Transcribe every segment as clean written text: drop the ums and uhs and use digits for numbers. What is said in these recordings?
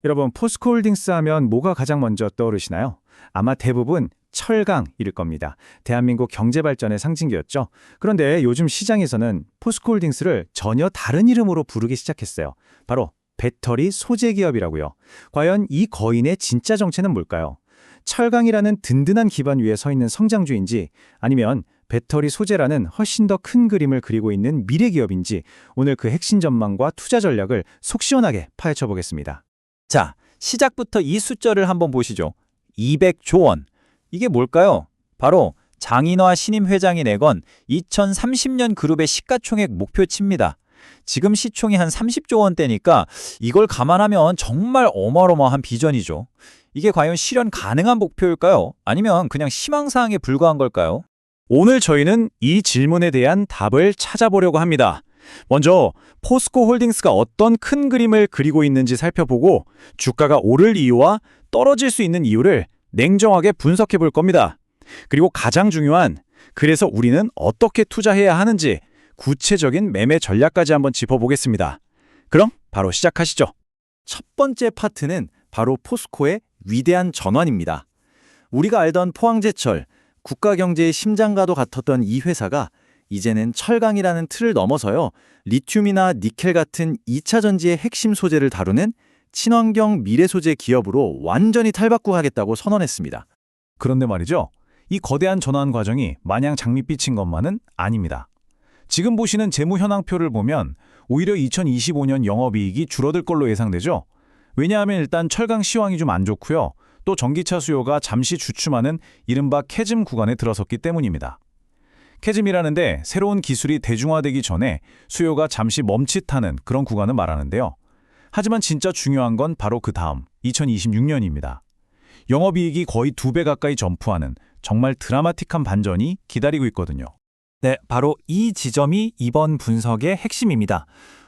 여러분, 포스코홀딩스 하면 뭐가 가장 먼저 떠오르시나요? 아마 대부분 철강일 겁니다. 대한민국 경제 발전의 상징이었죠. 그런데 요즘 시장에서는 포스코홀딩스를 전혀 다른 이름으로 부르기 시작했어요. 바로 배터리 소재 기업이라고요. 과연 이 거인의 진짜 정체는 뭘까요? 철강이라는 든든한 기반 위에 서 있는 성장주인지, 아니면 배터리 소재라는 훨씬 더 큰 그림을 그리고 있는 미래 기업인지, 오늘 그 핵심 전망과 투자 전략을 속 시원하게 파헤쳐 보겠습니다. 자, 시작부터 이 숫자를 한번 보시죠. 200조 원. 이게 뭘까요? 바로 장인화 신임 회장이 내건 2030년 그룹의 시가총액 목표치입니다. 지금 시총이 한 30조 원대니까 이걸 감안하면 정말 어마어마한 비전이죠. 이게 과연 실현 가능한 목표일까요? 아니면 그냥 희망사항에 불과한 걸까요? 오늘 저희는 이 질문에 대한 답을 찾아보려고 합니다. 먼저 포스코홀딩스가 어떤 큰 그림을 그리고 있는지 살펴보고, 주가가 오를 이유와 떨어질 수 있는 이유를 냉정하게 분석해 볼 겁니다. 그리고 가장 중요한, 그래서 우리는 어떻게 투자해야 하는지 구체적인 매매 전략까지 한번 짚어보겠습니다. 그럼 바로 시작하시죠. 첫 번째 파트는 바로 포스코의 위대한 전환입니다. 우리가 알던 포항제철, 국가 경제의 심장과도 같았던 이 회사가 이제는 철강이라는 틀을 넘어서요, 리튬이나 니켈 같은 2차 전지의 핵심 소재를 다루는 친환경 미래 소재 기업으로 완전히 탈바꿈하겠다고 선언했습니다. 그런데 말이죠, 이 거대한 전환 과정이 마냥 장밋빛인 것만은 아닙니다. 지금 보시는 재무 현황표를 보면 오히려 2025년 영업이익이 줄어들 걸로 예상되죠. 왜냐하면 일단 철강 시황이 좀 안 좋고요. 또 전기차 수요가 잠시 주춤하는 이른바 캐즘 구간에 들어섰기 때문입니다. 캐즘이라는데 새로운 기술이 대중화되기 전에 수요가 잠시 멈칫하는 그런 구간을 말하는데요. 하지만 진짜 중요한 건 바로 그 다음 2026년입니다. 영업이익이 거의 2배 가까이 점프하는 정말 드라마틱한 반전이 기다리고 있거든요. 네, 바로 이 지점이 이번 분석의 핵심입니다.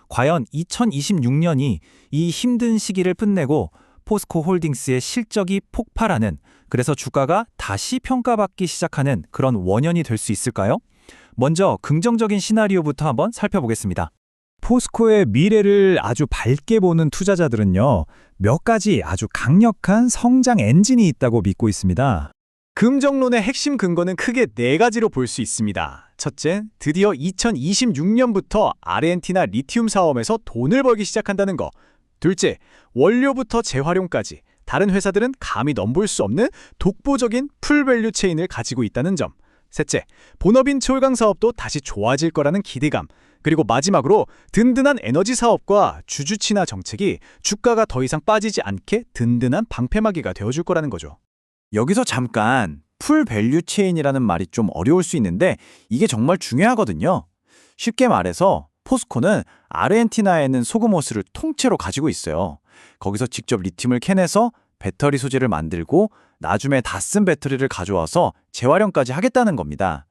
과연 2026년이 이 힘든 시기를 끝내고 포스코 홀딩스의 실적이 폭발하는, 그래서 주가가 다시 평가받기 시작하는 그런 원년이 될 수 있을까요? 먼저 긍정적인 시나리오부터 한번 살펴보겠습니다. 포스코의 미래를 아주 밝게 보는 투자자들은요, 몇 가지 아주 강력한 성장 엔진이 있다고 믿고 있습니다. 긍정론의 핵심 근거는 크게 4가지로 볼 수 있습니다. 첫째, 드디어 2026년부터 아르헨티나 리튬 사업에서 돈을 벌기 시작한다는 거. 둘째, 원료부터 재활용까지 다른 회사들은 감히 넘볼 수 없는 독보적인 풀밸류 체인을 가지고 있다는 점. 셋째, 본업인 철강 사업도 다시 좋아질 거라는 기대감. 그리고 마지막으로 든든한 에너지 사업과 주주 친화 정책이 주가가 더 이상 빠지지 않게 든든한 방패막이가 되어줄 거라는 거죠. 여기서 잠깐 풀밸류 체인이라는 말이 좀 어려울 수 있는데 이게 정말 중요하거든요. 쉽게 말해서 포스코는 아르헨티나에 있는 소금 호수를 통째로 가지고 있어요. 거기서 직접 리튬을 캐내서 배터리 소재를 만들고 나중에 다 쓴 배터리를 가져와서 재활용까지 하겠다는 겁니다.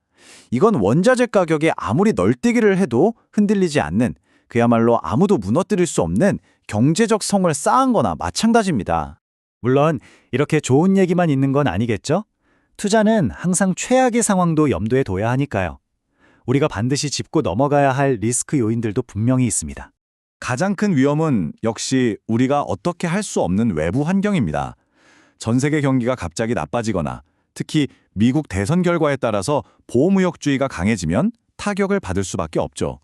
이건 원자재 가격이 아무리 널뛰기를 해도 흔들리지 않는, 그야말로 아무도 무너뜨릴 수 없는 경제적 성을 쌓은 거나 마찬가지입니다. 물론 이렇게 좋은 얘기만 있는 건 아니겠죠? 투자는 항상 최악의 상황도 염두에 둬야 하니까요. 우리가 반드시 짚고 넘어가야 할 리스크 요인들도 분명히 있습니다. 가장 큰 위험은 역시 우리가 어떻게 할 수 없는 외부 환경입니다. 전 세계 경기가 갑자기 나빠지거나 특히 미국 대선 결과에 따라서 보호무역주의가 강해지면 타격을 받을 수밖에 없죠.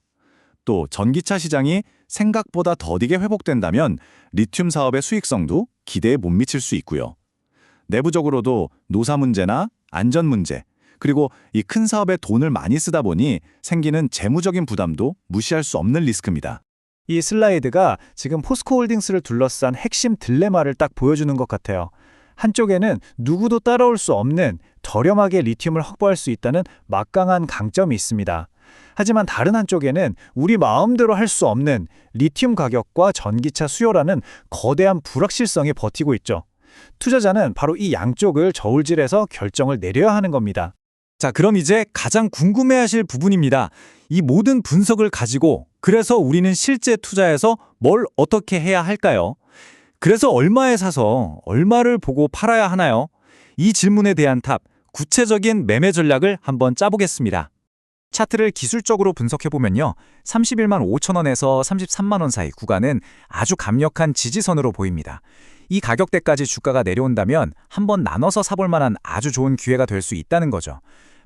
또 전기차 시장이 생각보다 더디게 회복된다면 리튬 사업의 수익성도 기대에 못 미칠 수 있고요. 내부적으로도 노사 문제나 안전 문제, 그리고 이 큰 사업에 돈을 많이 쓰다 보니 생기는 재무적인 부담도 무시할 수 없는 리스크입니다. 이 슬라이드가 지금 포스코홀딩스를 둘러싼 핵심 딜레마를 딱 보여주는 것 같아요. 한쪽에는 누구도 따라올 수 없는 저렴하게 리튬을 확보할 수 있다는 막강한 강점이 있습니다. 하지만 다른 한쪽에는 우리 마음대로 할 수 없는 리튬 가격과 전기차 수요라는 거대한 불확실성이 버티고 있죠. 투자자는 바로 이 양쪽을 저울질해서 결정을 내려야 하는 겁니다. 자, 그럼 이제 가장 궁금해하실 부분입니다. 이 모든 분석을 가지고 그래서 우리는 실제 투자에서 뭘 어떻게 해야 할까요? 그래서 얼마에 사서 얼마를 보고 팔아야 하나요? 이 질문에 대한 답, 구체적인 매매 전략을 한번 짜보겠습니다. 차트를 기술적으로 분석해보면요. 31만 5천 원에서 33만 원 사이 구간은 아주 강력한 지지선으로 보입니다. 이 가격대까지 주가가 내려온다면 한번 나눠서 사볼 만한 아주 좋은 기회가 될 수 있다는 거죠.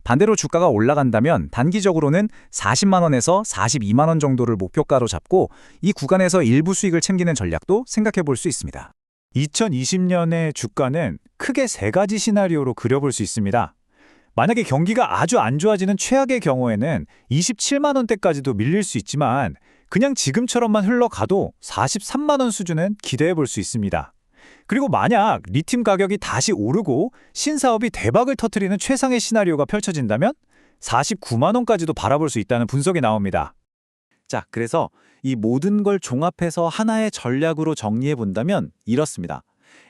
반대로 주가가 올라간다면 단기적으로는 40만 원에서 42만 원 정도를 목표가로 잡고 이 구간에서 일부 수익을 챙기는 전략도 생각해 볼 수 있습니다. 2020년의 주가는 크게 세 가지 시나리오로 그려볼 수 있습니다. 만약에 경기가 아주 안 좋아지는 최악의 경우에는 27만 원대까지도 밀릴 수 있지만 그냥 지금처럼만 흘러가도 43만 원 수준은 기대해 볼 수 있습니다. 그리고 만약 리튬 가격이 다시 오르고 신사업이 대박을 터뜨리는 최상의 시나리오가 펼쳐진다면 49만 원까지도 바라볼 수 있다는 분석이 나옵니다. 자, 그래서 이 모든 걸 종합해서 하나의 전략으로 정리해 본다면 이렇습니다.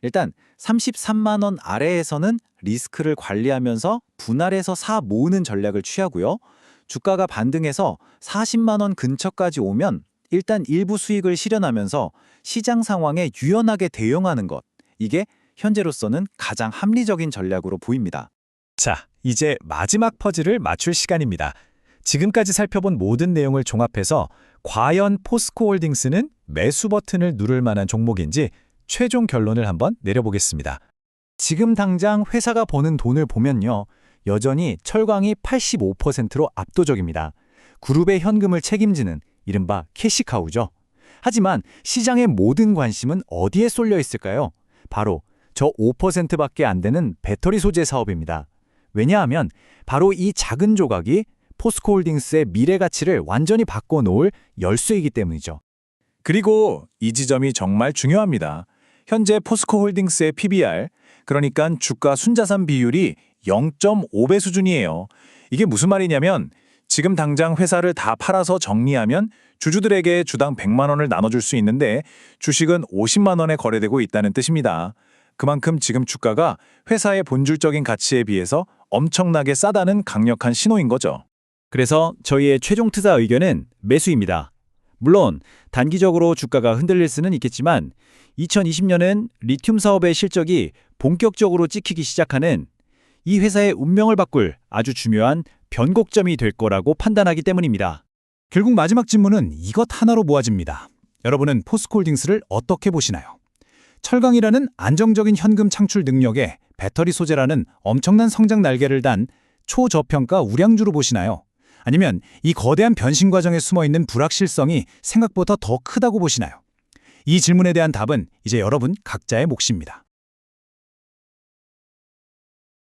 일단 33만 원 아래에서는 리스크를 관리하면서 분할해서 사 모으는 전략을 취하고요. 주가가 반등해서 40만 원 근처까지 오면 일단 일부 수익을 실현하면서 시장 상황에 유연하게 대응하는 것. 이게 현재로서는 가장 합리적인 전략으로 보입니다. 자, 이제 마지막 퍼즐을 맞출 시간입니다. 지금까지 살펴본 모든 내용을 종합해서 과연 포스코홀딩스는 매수 버튼을 누를 만한 종목인지 최종 결론을 한번 내려보겠습니다. 지금 당장 회사가 버는 돈을 보면요. 여전히 철강이 85%로 압도적입니다. 그룹의 현금을 책임지는 이른바 캐시카우죠. 하지만 시장의 모든 관심은 어디에 쏠려 있을까요? 바로 저 5%밖에 안 되는 배터리 소재 사업입니다. 왜냐하면 바로 이 작은 조각이 포스코홀딩스의 미래 가치를 완전히 바꿔놓을 열쇠이기 때문이죠. 그리고 이 지점이 정말 중요합니다. 현재 포스코홀딩스의 PBR, 그러니까 주가 순자산 비율이 0.5배 수준이에요. 이게 무슨 말이냐면 지금 당장 회사를 다 팔아서 정리하면 주주들에게 주당 100만 원을 나눠줄 수 있는데 주식은 50만 원에 거래되고 있다는 뜻입니다. 그만큼 지금 주가가 회사의 본질적인 가치에 비해서 엄청나게 싸다는 강력한 신호인 거죠. 그래서 저희의 최종 투자 의견은 매수입니다. 물론 단기적으로 주가가 흔들릴 수는 있겠지만 2020년은 리튬 사업의 실적이 본격적으로 찍히기 시작하는 이 회사의 운명을 바꿀 아주 중요한 변곡점이 될 거라고 판단하기 때문입니다. 결국 마지막 질문은 이것 하나로 모아집니다. 여러분은 포스코홀딩스를 어떻게 보시나요? 철강이라는 안정적인 현금 창출 능력에 배터리 소재라는 엄청난 성장 날개를 단 초저평가 우량주로 보시나요? 아니면 이 거대한 변신 과정에 숨어있는 불확실성이 생각보다 더 크다고 보시나요? 이 질문에 대한 답은 이제 여러분 각자의 몫입니다.